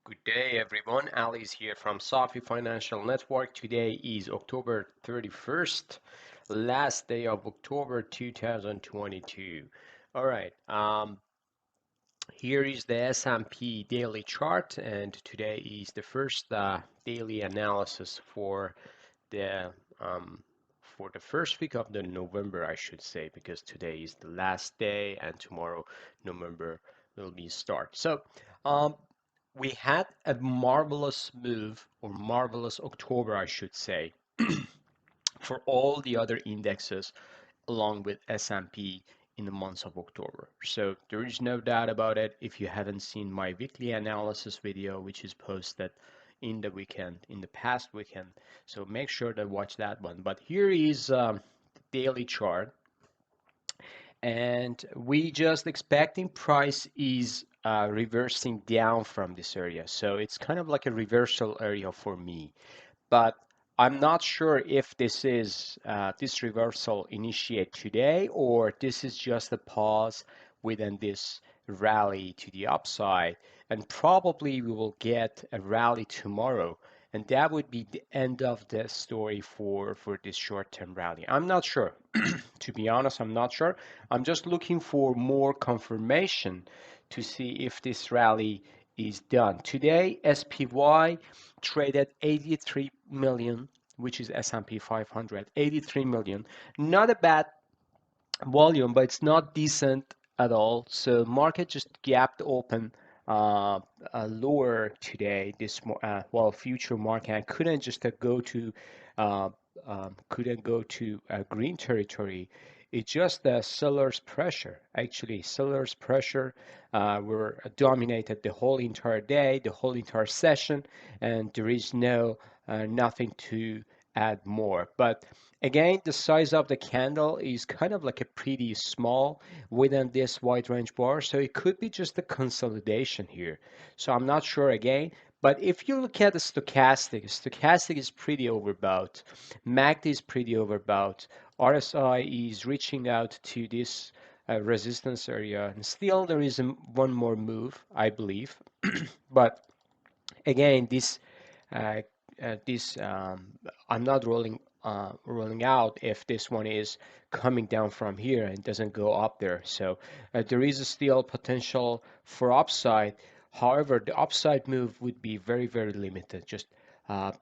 Good day, everyone. Ali is here from Safi Financial Network. Today is October 31st, last day of October 2022. All right, here is the S&P daily chart, and today is the first daily analysis the um, for the first week of the November, I should say, because today is the last day, and tomorrow November will be start. So. Um, we had a marvelous move or marvelous October, I should say, for all the other indexes along with S&P in the months of October. So there is no doubt about it. If you haven't seen my weekly analysis video, which is posted in the weekend, in the past weekend, so make sure to watch that one. But here is the daily chart, and we just expecting price is reversing down from this area, so it's kind of like a reversal area for me, but I'm not sure if this reversal initiate today or this is just a pause within this rally to the upside, and probably we will get a rally tomorrow, and that would be the end of the story for this short-term rally. I'm not sure. To be honest, I'm not sure. I'm just looking for more confirmation to see if this rally is done. Today, SPY traded 83 million, which is S&P 500, 83 million. Not a bad volume, but it's not decent at all. So market just gapped open lower today. Well, future market couldn't just uh, couldn't go to green territory. It's just the seller's pressure. Actually, seller's pressure were dominated the whole entire day, the whole entire session, and there is nothing to add more. But again, the size of the candle is kind of like a pretty small within this wide range bar, so it could be just a consolidation here. So I'm not sure again, but if you look at the stochastic is pretty overbought. MACD is pretty overbought. RSI is reaching out to this resistance area, and still there is one more move, I believe. But again, uh, this I'm not rolling out if this one is coming down from here and doesn't go up there. So there is still potential for upside. However, the upside move would be very limited. Just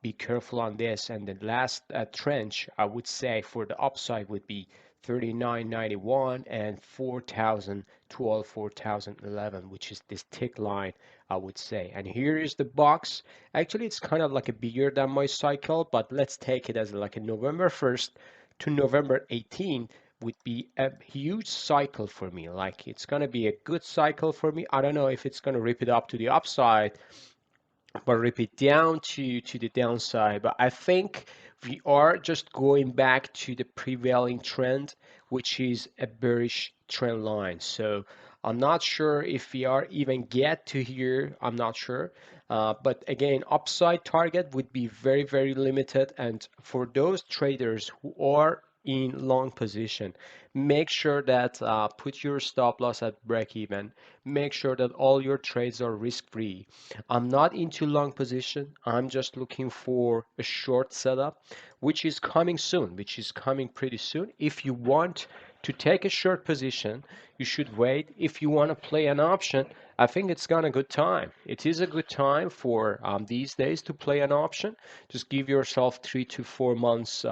be careful on this. And the last trench, I would say, for the upside would be 39.91 and 4,012, 4,011, which is this tick line, I would say. And here is the box. Actually, it's kind of like a bigger than my cycle, but let's take it as like a November 1st to November 18th would be a huge cycle for me. Like it's going to be a good cycle for me. I don't know if it's going to rip it up to the upside, but rip it down to the downside. But I think we are just going back to the prevailing trend, which is a bearish trend line. So I'm not sure if we are even get to here. I'm not sure. But again, upside target would be very limited. And for those traders who are in long position, make sure that put your stop loss at break even. Make sure that all your trades are risk free. I'm not into long position. I'm just looking for a short setup, which is coming soon, which is coming pretty soon. If you want to take a short position, you should wait. If you want to play an option, I think it's gone a good time. It is a good time for these days to play an option. Just give yourself 3 to 4 months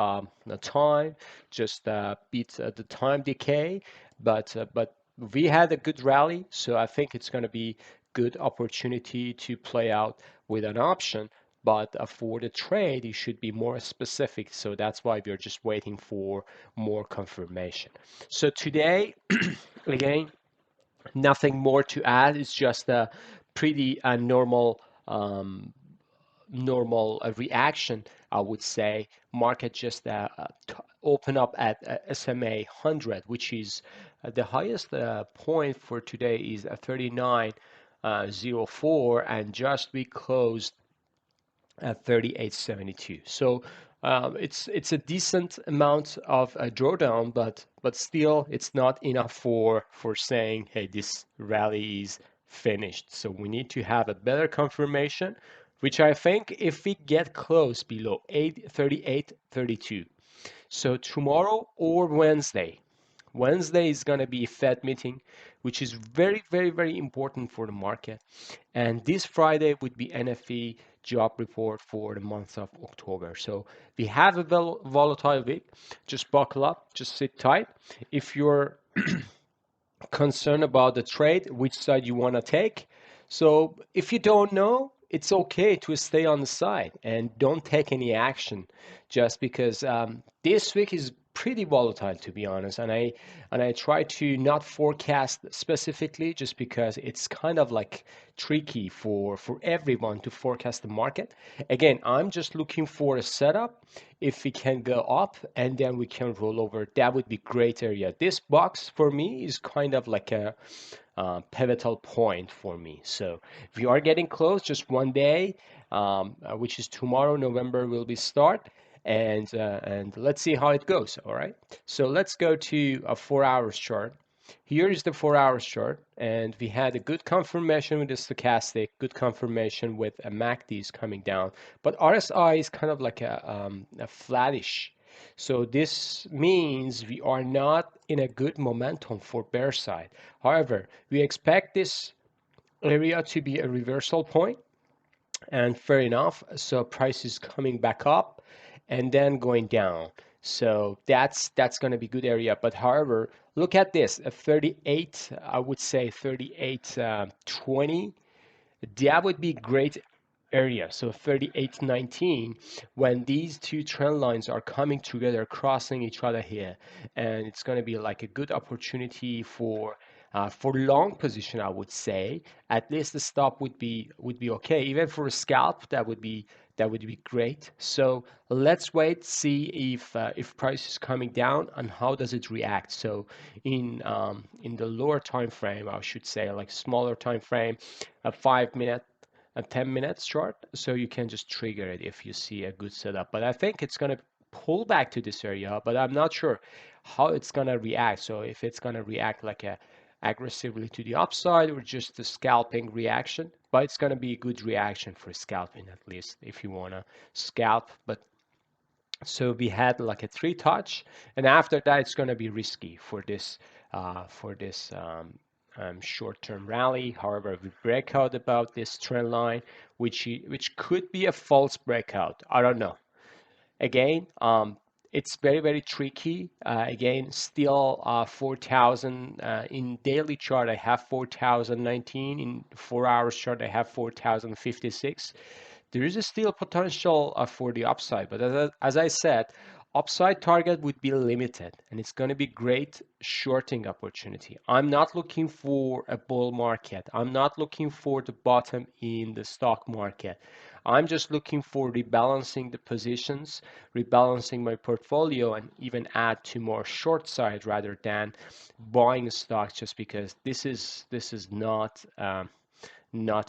time. Just beat the time decay. But we had a good rally, so I think it's going to be good opportunity to play out with an option. But for the trade, it should be more specific. So that's why we're just waiting for more confirmation. So today, again, nothing more to add. It's just a pretty normal reaction, I would say. Market just open up at SMA 100, which is the highest point for today is 39.04, and just we closed at 38.72. So it's a decent amount of drawdown, but still it's not enough for saying, hey, this rally is finished. So we need to have a better confirmation, which I think if we get close below 38.32. So tomorrow or Wednesday. Wednesday is going to be Fed meeting, which is very, very, very important for the market. And this Friday would be NFE job report for the month of October. So we have a volatile week. Just buckle up, just sit tight. If you're concerned about the trade, which side you want to take. So if you don't know, it's okay to stay on the side and don't take any action just because this week is pretty volatile to be honest, and I try to not forecast specifically just because it's kind of like tricky for everyone to forecast the market. Again, I'm just looking for a setup. If we can go up and then we can roll over, that would be great area. This box for me is kind of like a pivotal point for me. So if you are getting close, just one day, which is tomorrow, November will be start, and let's see how it goes. All right. So let's go to a 4 hours chart. Here is the 4 hours chart, and we had a good confirmation with the stochastic, good confirmation with a MACDs coming down, but RSI is kind of like a flattish. So this means we are not in a good momentum for bear side. However, we expect this area to be a reversal point, and fair enough. So price is coming back up and then going down. So that's going to be good area. But however, look at this, a 38, I would say 38.20. That would be great area. So 38.19, when these two trend lines are coming together, crossing each other here, and it's going to be like a good opportunity for long position, I would say. At least the stop would be okay. Even for a scalp, that would be great. So let's wait, see if price is coming down and how does it react. So in the lower time frame, I should say, like smaller time frame, a 5 minute, a 10 minutes chart, so you can just trigger it if you see a good setup. But I think it's going to pull back to this area, but I'm not sure how it's going to react. So if it's going to react like a aggressively to the upside or just a scalping reaction, but it's going to be a good reaction for scalping, at least if you want to scalp. But so we had like a three touch, and after that it's going to be risky for this short-term rally. However, we break out about this trend line, which could be a false breakout. I don't know. Again, it's very, very tricky. Again, still 4,000 in daily chart. I have 4,019. In 4 hours chart, I have 4,056. There is a still potential for the upside, but as I said, upside target would be limited, and it's going to be great shorting opportunity. I'm not looking for a bull market. I'm not looking for the bottom in the stock market. I'm just looking for rebalancing the positions, rebalancing my portfolio, and even add to more short side rather than buying stocks just because this is not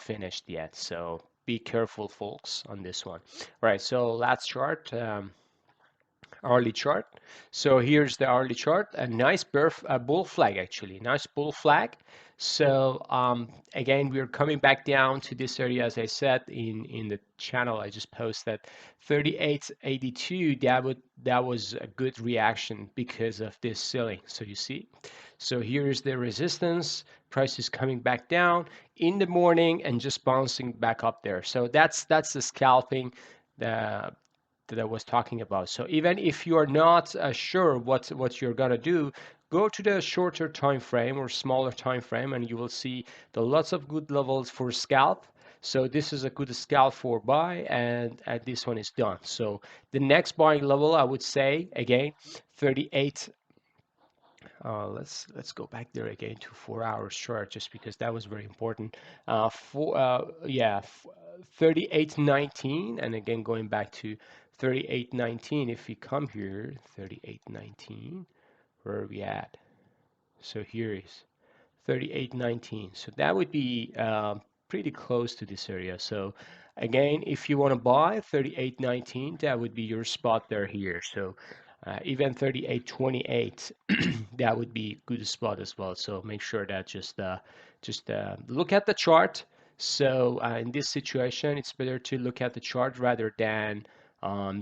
finished yet. So be careful, folks, on this one. All right, so last chart. Hourly chart. So here's the hourly chart. A nice bull flag, actually. Nice bull flag. So again, we're coming back down to this area, as I said in the channel I just posted, 38.82. That was a good reaction because of this selling. So you see. So here is the resistance. Price is coming back down in the morning and just bouncing back up there. So that's the scalping. The that I was talking about. So even if you are not sure what you're gonna do, go to the shorter time frame or smaller time frame, and you will see the lots of good levels for scalp. So this is a good scalp for buy, and this one is done. So the next buying level, I would say again, 38. Let's go back there again to 4 hours chart just because that was very important. For yeah, 38.19, and again going back to 38.19. If we come here, 38.19, where are we at? So here is 38.19. So that would be pretty close to this area. So again, if you want to buy 38.19, that would be your spot there here. So even 38.28, that would be good spot as well. So make sure that just look at the chart. So in this situation, it's better to look at the chart rather than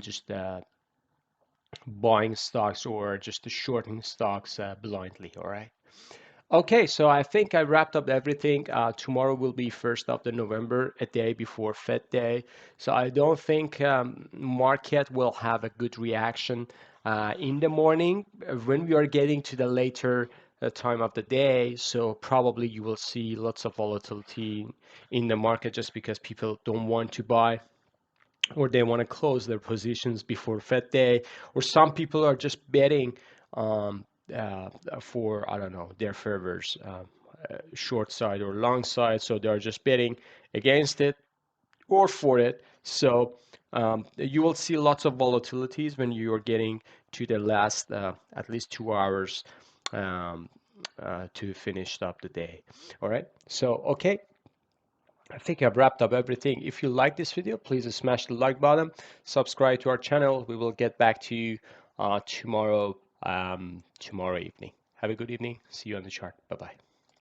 just buying stocks or just shorting stocks blindly. All right. Okay, so I think I wrapped up everything. Tomorrow will be 1st of the November, a day before Fed Day. So I don't think market will have a good reaction in the morning when we are getting to the later time of the day. So probably you will see lots of volatility in the market just because people don't want to buy or they want to close their positions before Fed Day, or some people are just betting um, for, I don't know, their favors, short side or long side. So they're just betting against it or for it. So you will see lots of volatilities when you are getting to the last at least 2 hours um, to finish up the day. All right. So, okay. I think I've wrapped up everything. If you like this video, please smash the like button, subscribe to our channel. We will get back to you tomorrow evening. Have a good evening. See you on the chart. Bye-bye.